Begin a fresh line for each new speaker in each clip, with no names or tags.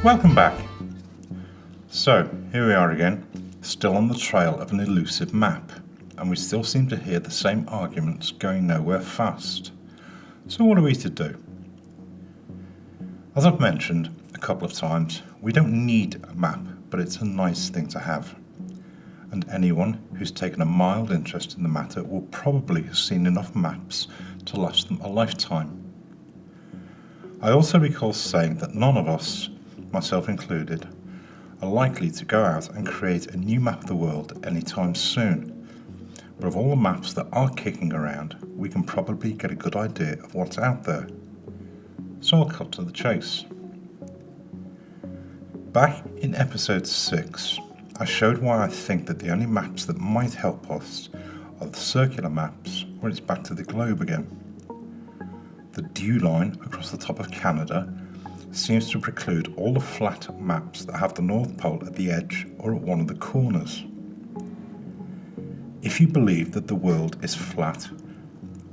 Welcome back. So, here we are again, still on the trail of an elusive map, and we still seem to hear the same arguments going nowhere fast. So what are we to do? As I've mentioned a couple of times, we don't need a map, but it's a nice thing to have. And anyone who's taken a mild interest in the matter will probably have seen enough maps to last them a lifetime. I also recall saying that none of us, myself included, are likely to go out and create a new map of the world anytime soon. But of all the maps that are kicking around, we can probably get a good idea of what's out there. So I'll cut to the chase. Back in episode 6, I showed why I think that the only maps that might help us are the circular maps, where it's back to the globe again. The dew line across the top of Canada seems to preclude all the flat maps that have the North Pole at the edge or at one of the corners. If you believe that the world is flat,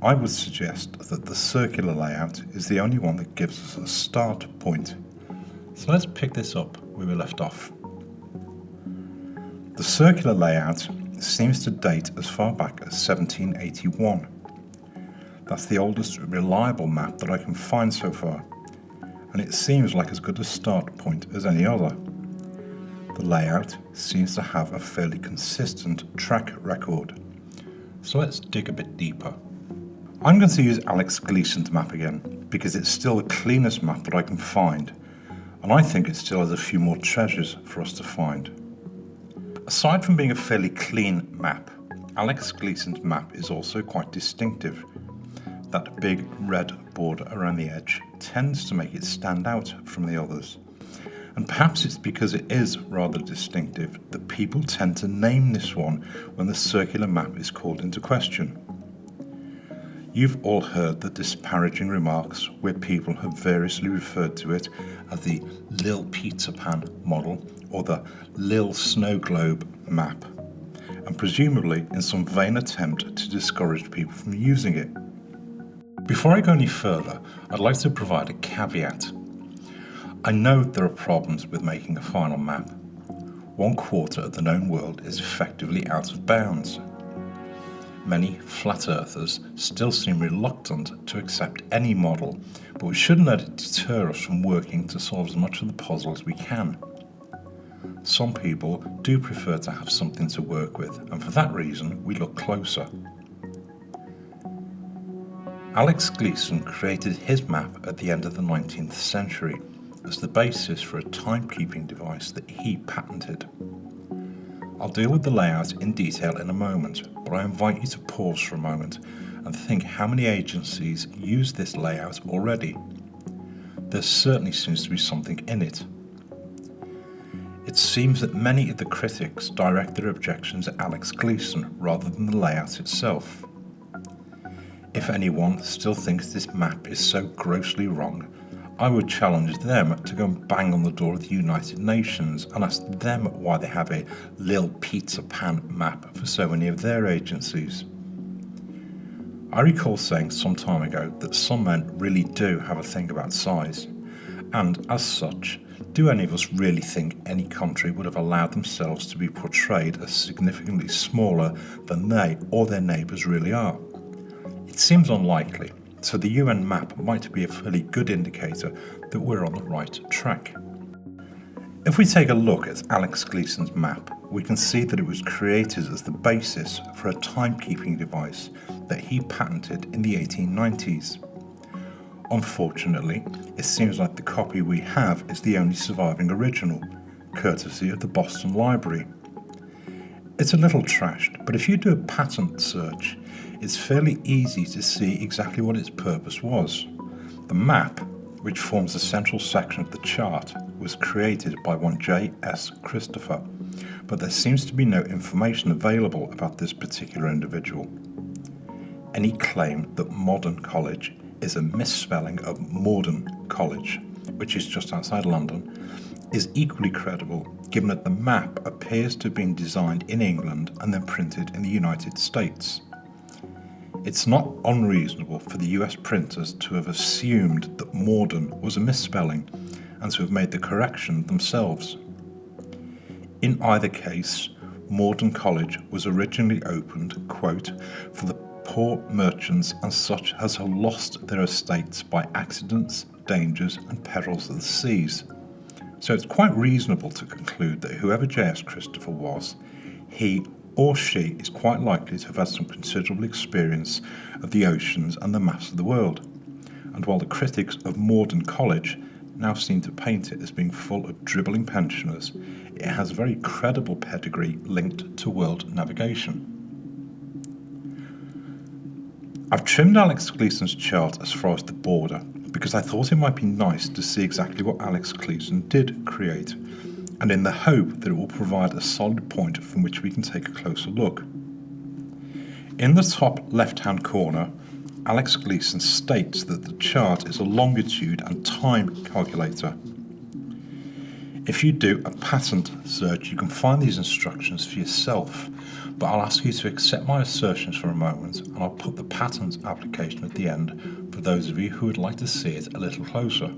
I would suggest that the circular layout is the only one that gives us a start point. So let's pick this up where we left off. The circular layout seems to date as far back as 1781. That's the oldest reliable map that I can find so far, and it seems like as good a start point as any other. The layout seems to have a fairly consistent track record. So let's dig a bit deeper. I'm going to use Alex Gleason's map again, because it's still the cleanest map that I can find, and I think it still has a few more treasures for us to find. Aside from being a fairly clean map, Alex Gleason's map is also quite distinctive. That big red border around the edge tends to make it stand out from the others. And perhaps it's because it is rather distinctive that people tend to name this one when the circular map is called into question. You've all heard the disparaging remarks where people have variously referred to it as the Lil Pizza Pan model or the Lil Snow Globe map, and presumably in some vain attempt to discourage people from using it. Before I go any further, I'd like to provide a caveat. I know there are problems with making a final map. 1/4 of the known world is effectively out of bounds. Many flat earthers still seem reluctant to accept any model, but we shouldn't let it deter us from working to solve as much of the puzzle as we can. Some people do prefer to have something to work with, and for that reason we look closer. Alex Gleason created his map at the end of the 19th century as the basis for a timekeeping device that he patented. I'll deal with the layout in detail in a moment, but I invite you to pause for a moment and think how many agencies use this layout already. There certainly seems to be something in it. It seems that many of the critics direct their objections at Alex Gleason rather than the layout itself. If anyone still thinks this map is so grossly wrong, I would challenge them to go and bang on the door of the United Nations and ask them why they have a Lil Pizza Pan map for so many of their agencies. I recall saying some time ago that some men really do have a thing about size, and as such, do any of us really think any country would have allowed themselves to be portrayed as significantly smaller than they or their neighbours really are? It seems unlikely, so the UN map might be a fairly good indicator that we're on the right track. If we take a look at Alex Gleason's map, we can see that it was created as the basis for a timekeeping device that he patented in the 1890s. Unfortunately, it seems like the copy we have is the only surviving original, courtesy of the Boston Library. It's a little trashed, but if you do a patent search, it's fairly easy to see exactly what its purpose was. The map, which forms the central section of the chart, was created by one J.S. Christopher, but there seems to be no information available about this particular individual. Any claim that modern college is a misspelling of Morden College, which is just outside London, is equally credible given that the map appears to have been designed in England and then printed in the United States. It's not unreasonable for the US printers to have assumed that Morden was a misspelling and to have made the correction themselves. In either case, Magdalen College was originally opened, quote, for the poor merchants and such as have lost their estates by accidents, dangers and perils of the seas. So it's quite reasonable to conclude that whoever J.S. Christopher was, he or she is quite likely to have had some considerable experience of the oceans and the maps of the world. And while the critics of Magdalen College now seem to paint it as being full of dribbling pensioners, it has a very credible pedigree linked to world navigation. I've trimmed Alex Gleason's chart as far as the border because I thought it might be nice to see exactly what Alex Gleason did create, and in the hope that it will provide a solid point from which we can take a closer look. In the top left-hand corner, Alex Gleason states that the chart is a longitude and time calculator. If you do a patent search, you can find these instructions for yourself, but I'll ask you to accept my assertions for a moment, and I'll put the patent application at the end for those of you who would like to see it a little closer.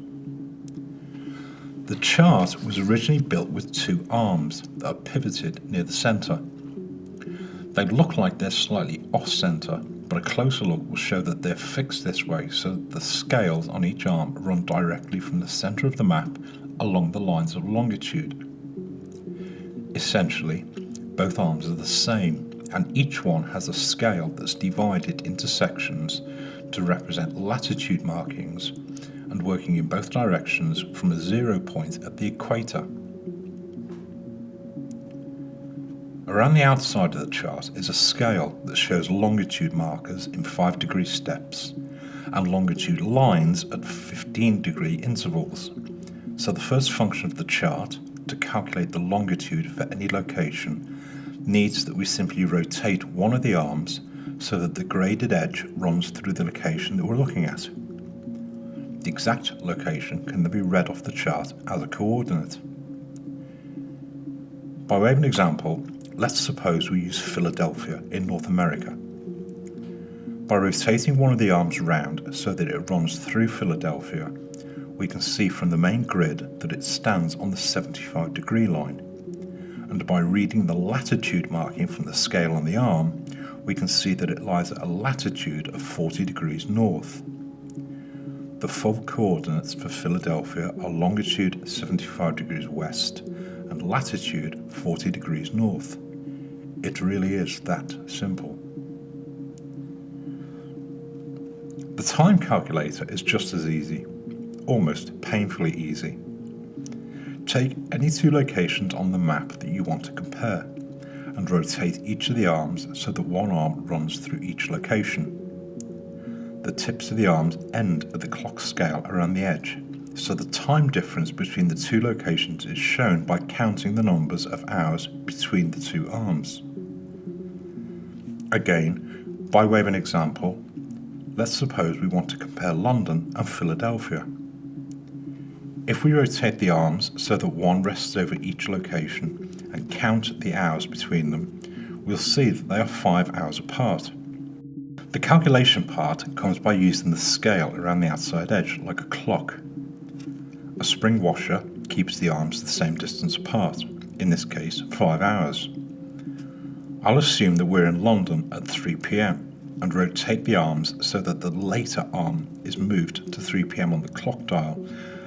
The chart was originally built with two arms that are pivoted near the centre. They look like they're slightly off-centre, but a closer look will show that they're fixed this way so that the scales on each arm run directly from the centre of the map along the lines of longitude. Essentially, both arms are the same, and each one has a scale that's divided into sections to represent latitude markings and working in both directions from a 0 point at the equator. Around the outside of the chart is a scale that shows longitude markers in 5-degree steps and longitude lines at 15-degree intervals. So the first function of the chart, to calculate the longitude for any location, needs that we simply rotate one of the arms so that the graded edge runs through the location that we're looking at. The exact location can then be read off the chart as a coordinate. By way of an example, let's suppose we use Philadelphia in North America. By rotating one of the arms round so that it runs through Philadelphia, we can see from the main grid that it stands on the 75-degree line. And by reading the latitude marking from the scale on the arm, we can see that it lies at a latitude of 40 degrees north. The full coordinates for Philadelphia are longitude 75 degrees west and latitude 40 degrees north. It really is that simple. The time calculator is just as easy, almost painfully easy. Take any two locations on the map that you want to compare and rotate each of the arms so that one arm runs through each location. The tips of the arms end at the clock scale around the edge, so the time difference between the two locations is shown by counting the numbers of hours between the two arms. Again, by way of an example, let's suppose we want to compare London and Philadelphia. If we rotate the arms so that one rests over each location and count the hours between them, we'll see that they are 5 hours apart. The calculation part comes by using the scale around the outside edge like a clock. A spring washer keeps the arms the same distance apart, in this case 5 hours. I'll assume that we're in London at 3 p.m. and rotate the arms so that the later arm is moved to 3 p.m. on the clock dial,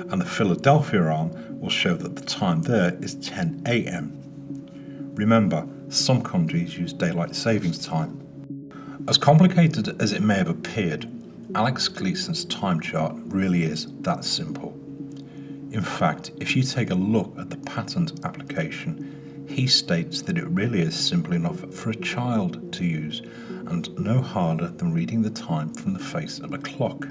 and the Philadelphia arm will show that the time there is 10 a.m. Remember, some countries use daylight savings time. As complicated as it may have appeared, Alex Gleason's time chart really is that simple. In fact, if you take a look at the patent application, he states that it really is simple enough for a child to use and no harder than reading the time from the face of a clock.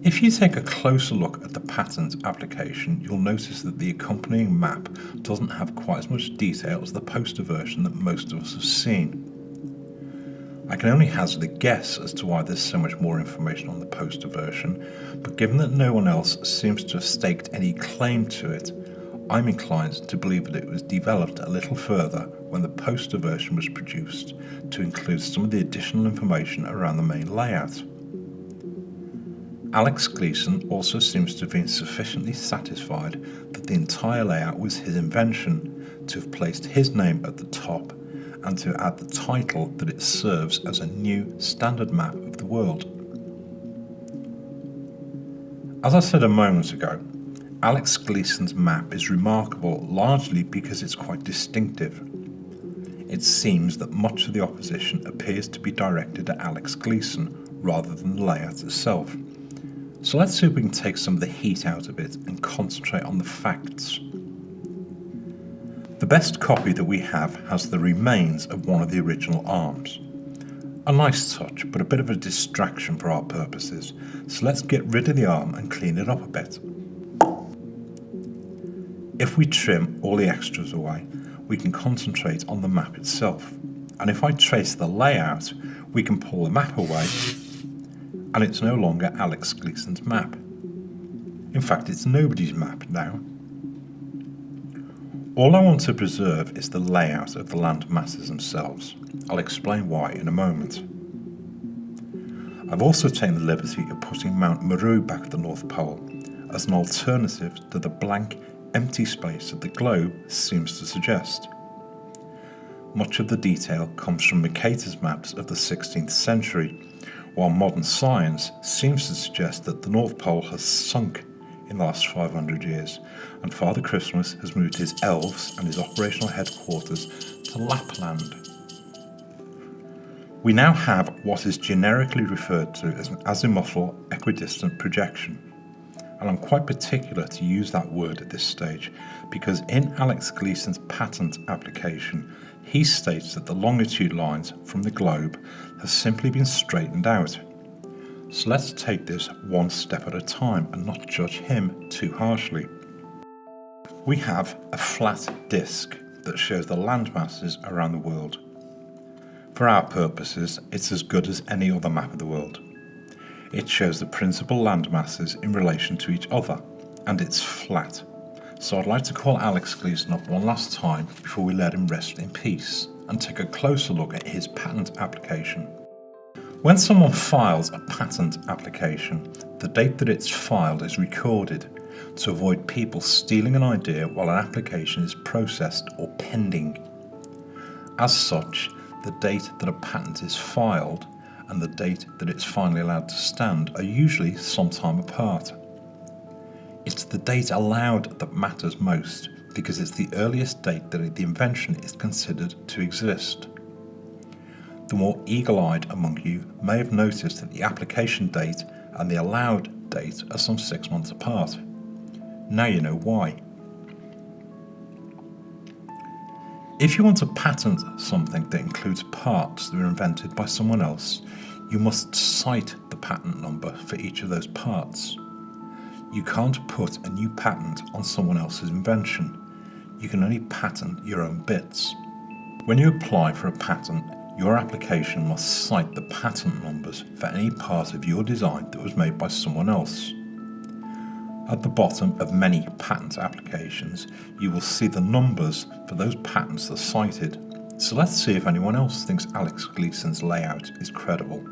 If you take a closer look at the patent application, you'll notice that the accompanying map doesn't have quite as much detail as the poster version that most of us have seen. I can only hazard a guess as to why there's so much more information on the poster version, but given that no one else seems to have staked any claim to it, I'm inclined to believe that it was developed a little further when the poster version was produced to include some of the additional information around the main layout. Alex Gleason also seems to have been sufficiently satisfied that the entire layout was his invention to have placed his name at the top and to add the title that it serves as a new standard map of the world. As I said a moment ago, Alex Gleason's map is remarkable largely because it's quite distinctive. It seems that much of the opposition appears to be directed at Alex Gleason rather than the layout itself. So let's see if we can take some of the heat out of it and concentrate on the facts. The best copy that we have has the remains of one of the original arms. A nice touch, but a bit of a distraction for our purposes, so let's get rid of the arm and clean it up a bit. If we trim all the extras away, we can concentrate on the map itself. And if I trace the layout, we can pull the map away, and it's no longer Alex Gleason's map. In fact, it's nobody's map now. All I want to preserve is the layout of the land masses themselves. I'll explain why in a moment. I've also taken the liberty of putting Mount Meru back at the North Pole as an alternative to the blank, empty space that the globe seems to suggest. Much of the detail comes from Mercator's maps of the 16th century, while modern science seems to suggest that the North Pole has sunk in the last 500 years, and Father Christmas has moved his elves and his operational headquarters to Lapland. We now have what is generically referred to as an azimuthal equidistant projection, and I'm quite particular to use that word at this stage because in Alex Gleason's patent application he states that the longitude lines from the globe have simply been straightened out. So let's take this one step at a time and not judge him too harshly. We have a flat disk that shows the land masses around the world. For our purposes, it's as good as any other map of the world. It shows the principal land masses in relation to each other, and it's flat. So I'd like to call Alex Gleason up one last time before we let him rest in peace and take a closer look at his patent application. When someone files a patent application, the date that it's filed is recorded to avoid people stealing an idea while an application is processed or pending. As such, the date that a patent is filed and the date that it's finally allowed to stand are usually some time apart. It's the date allowed that matters most because it's the earliest date that the invention is considered to exist. The more eagle-eyed among you may have noticed that the application date and the allowed date are some 6 months apart. Now you know why. If you want to patent something that includes parts that were invented by someone else, you must cite the patent number for each of those parts. You can't put a new patent on someone else's invention. You can only patent your own bits. When you apply for a patent, your application must cite the patent numbers for any part of your design that was made by someone else. At the bottom of many patent applications, you will see the numbers for those patents that are cited. So let's see if anyone else thinks Alex Gleason's layout is credible.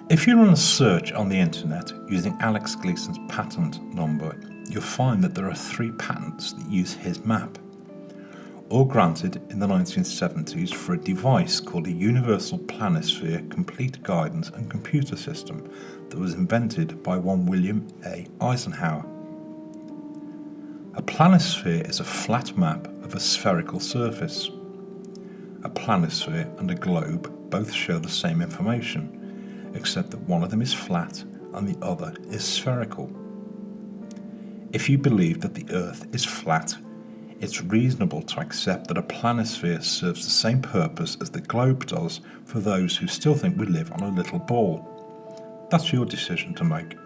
If you run a search on the internet using Alex Gleason's patent number, you'll find that there are 3 patents that use his map, all granted in the 1970s for a device called a Universal Planisphere Complete Guidance and Computer System that was invented by one William A. Eisenhower. A planisphere is a flat map of a spherical surface. A planisphere and a globe both show the same information, except that one of them is flat and the other is spherical. If you believe that the Earth is flat, it's reasonable to accept that a planisphere serves the same purpose as the globe does for those who still think we live on a little ball. That's your decision to make.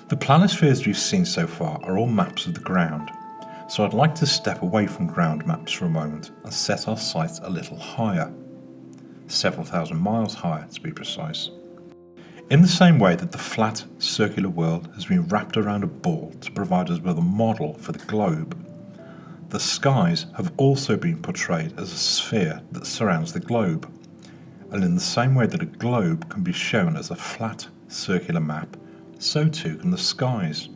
The planispheres you've seen so far are all maps of the ground, so I'd like to step away from ground maps for a moment and set our sights a little higher, several thousand miles higher to be precise. In the same way that the flat, circular world has been wrapped around a ball to provide us with a model for the globe, the skies have also been portrayed as a sphere that surrounds the globe, and in the same way that a globe can be shown as a flat, circular map, so too can the skies.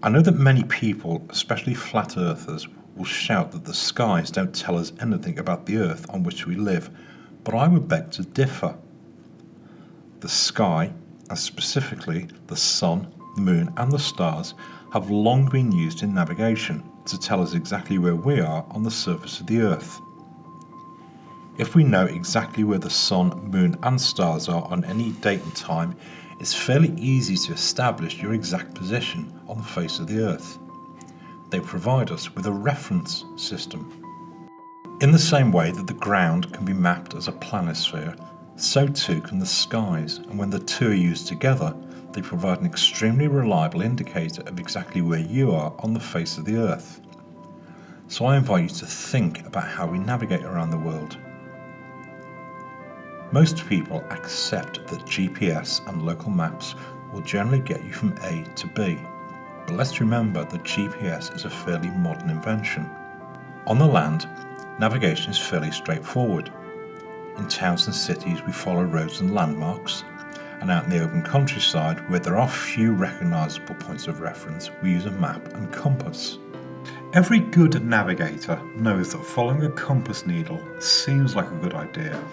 I know that many people, especially flat earthers, will shout that the skies don't tell us anything about the earth on which we live, but I would beg to differ. The sky, and specifically the sun, the moon and the stars, have long been used in navigation to tell us exactly where we are on the surface of the earth. If we know exactly where the sun, moon and stars are on any date and time, it's fairly easy to establish your exact position on the face of the earth. They provide us with a reference system. In the same way that the ground can be mapped as a planisphere, so too can the skies, and when the two are used together, they provide an extremely reliable indicator of exactly where you are on the face of the earth. So I invite you to think about how we navigate around the world. Most people accept that GPS and local maps will generally get you from A to B, but let's remember that GPS is a fairly modern invention. On the land, navigation is fairly straightforward. In towns and cities we follow roads and landmarks, and out in the open countryside where there are few recognisable points of reference, we use a map and compass. Every good navigator knows that following a compass needle seems like a good idea,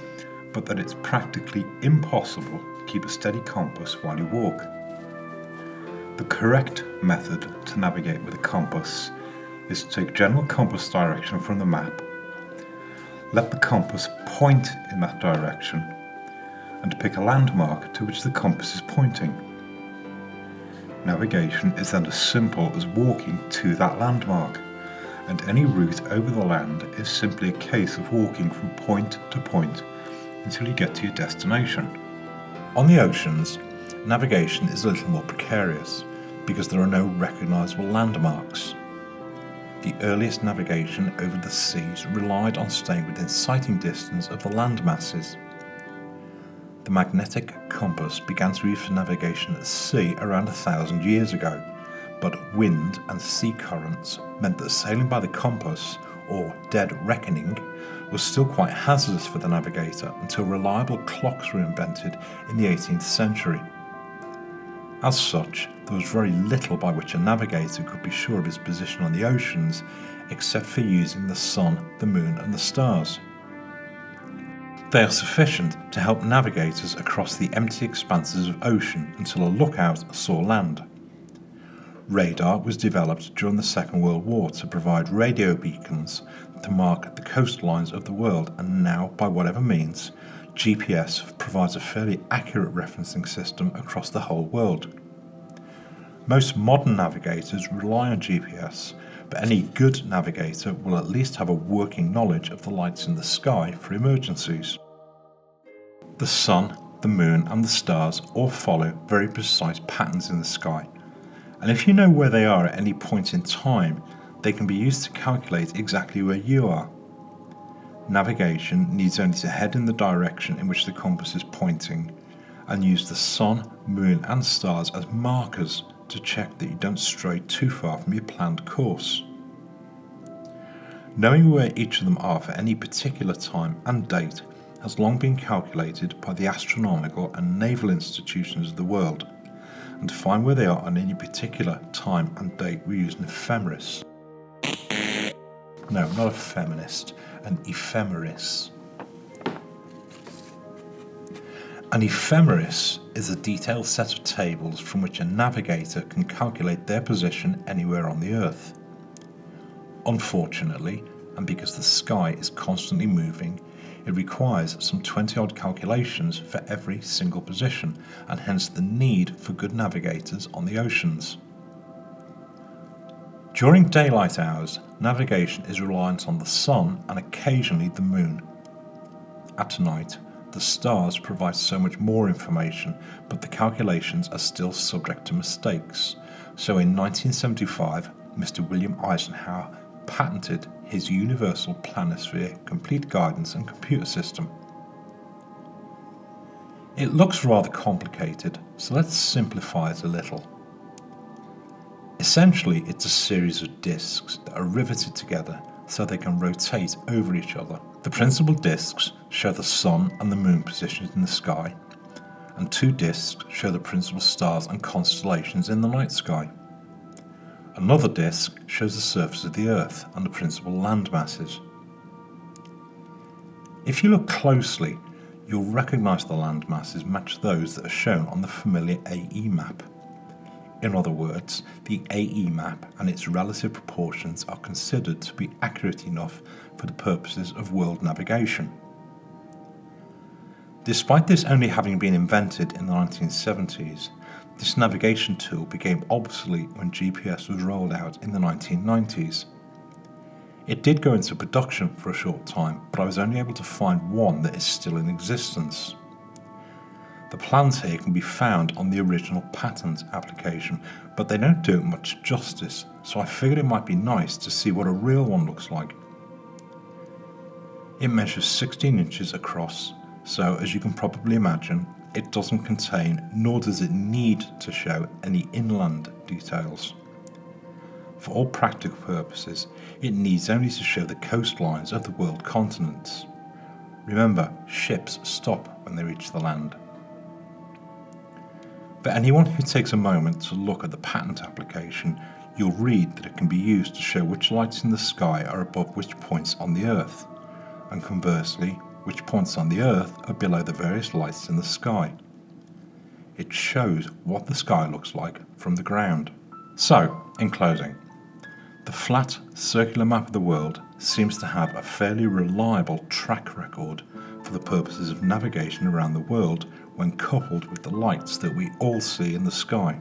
but that it's practically impossible to keep a steady compass while you walk. The correct method to navigate with a compass is to take general compass direction from the map, let the compass point in that direction, and pick a landmark to which the compass is pointing. Navigation is then as simple as walking to that landmark, and any route over the land is simply a case of walking from point to point until you get to your destination. On the oceans, navigation is a little more precarious because there are no recognisable landmarks. The earliest navigation over the seas relied on staying within sighting distance of the land masses. The magnetic compass began to be used for navigation at sea around 1,000 years ago, but wind and sea currents meant that sailing by the compass, or dead reckoning, was still quite hazardous for the navigator until reliable clocks were invented in the 18th century. As such, there was very little by which a navigator could be sure of his position on the oceans except for using the sun, the moon and the stars. They are sufficient to help navigators across the empty expanses of ocean until a lookout saw land. Radar was developed during the Second World War to provide radio beacons to mark the coastlines of the world, and now, by whatever means, GPS provides a fairly accurate referencing system across the whole world. Most modern navigators rely on GPS, but any good navigator will at least have a working knowledge of the lights in the sky for emergencies. The sun, the moon and the stars all follow very precise patterns in the sky, and if you know where they are at any point in time, they can be used to calculate exactly where you are. Navigation needs only to head in the direction in which the compass is pointing, and use the sun, moon and stars as markers to check that you don't stray too far from your planned course. Knowing where each of them are for any particular time and date has long been calculated by the astronomical and naval institutions of the world, and to find where they are on any particular time and date we use an ephemeris. No, not a feminist, an ephemeris. An ephemeris is a detailed set of tables from which a navigator can calculate their position anywhere on the Earth. Unfortunately, and because the sky is constantly moving, it requires some 20-odd calculations for every single position, and hence the need for good navigators on the oceans. During daylight hours, navigation is reliant on the sun and occasionally the moon. At night, the stars provide so much more information, but the calculations are still subject to mistakes. So in 1975, Mr. William Eisenhower patented his Universal Planisphere Complete Guidance and Computer System. It looks rather complicated, so let's simplify it a little. Essentially, it's a series of discs that are riveted together so they can rotate over each other. The principal discs show the sun and the moon positions in the sky, and 2 discs show the principal stars and constellations in the night sky. Another disc shows the surface of the Earth and the principal land masses. If you look closely, you'll recognise the land masses match those that are shown on the familiar AE map. In other words, the AE map and its relative proportions are considered to be accurate enough for the purposes of world navigation. Despite this only having been invented in the 1970s, this navigation tool became obsolete when GPS was rolled out in the 1990s. It did go into production for a short time, but I was only able to find one that is still in existence. The plans here can be found on the original patent application, but they don't do it much justice, so I figured it might be nice to see what a real one looks like. It measures 16 inches across, so as you can probably imagine, it doesn't contain, nor does it need to show, any inland details. For all practical purposes, it needs only to show the coastlines of the world continents. Remember, ships stop when they reach the land. For anyone who takes a moment to look at the patent application, you'll read that it can be used to show which lights in the sky are above which points on the Earth, and conversely, which points on the Earth are below the various lights in the sky. It shows what the sky looks like from the ground. So, in closing, the flat, circular map of the world seems to have a fairly reliable track record for the purposes of navigation around the world when coupled with the lights that we all see in the sky.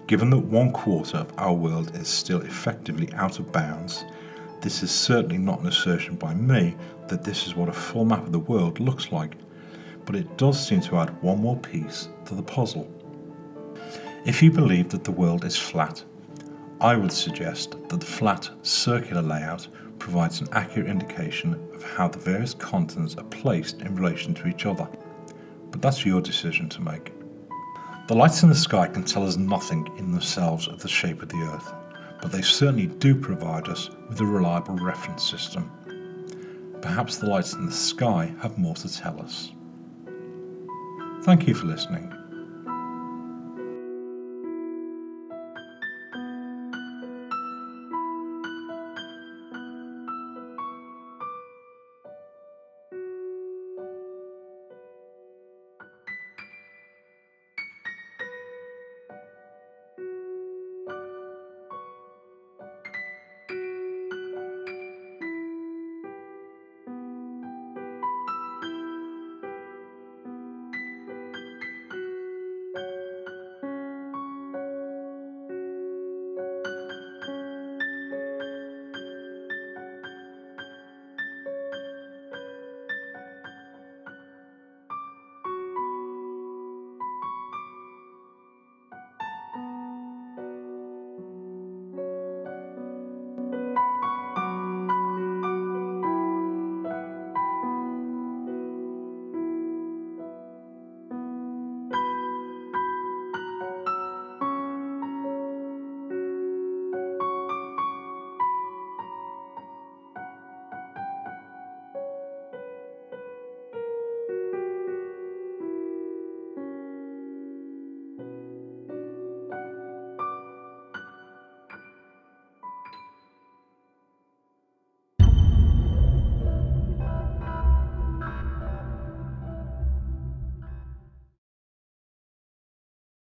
Given that 1/4 of our world is still effectively out of bounds, this is certainly not an assertion by me that this is what a full map of the world looks like, but it does seem to add one more piece to the puzzle. If you believe that the world is flat, I would suggest that the flat, circular layout provides an accurate indication of how the various continents are placed in relation to each other, but that's your decision to make. The lights in the sky can tell us nothing in themselves of the shape of the Earth, but they certainly do provide us with a reliable reference system. Perhaps the lights in the sky have more to tell us. Thank you for listening.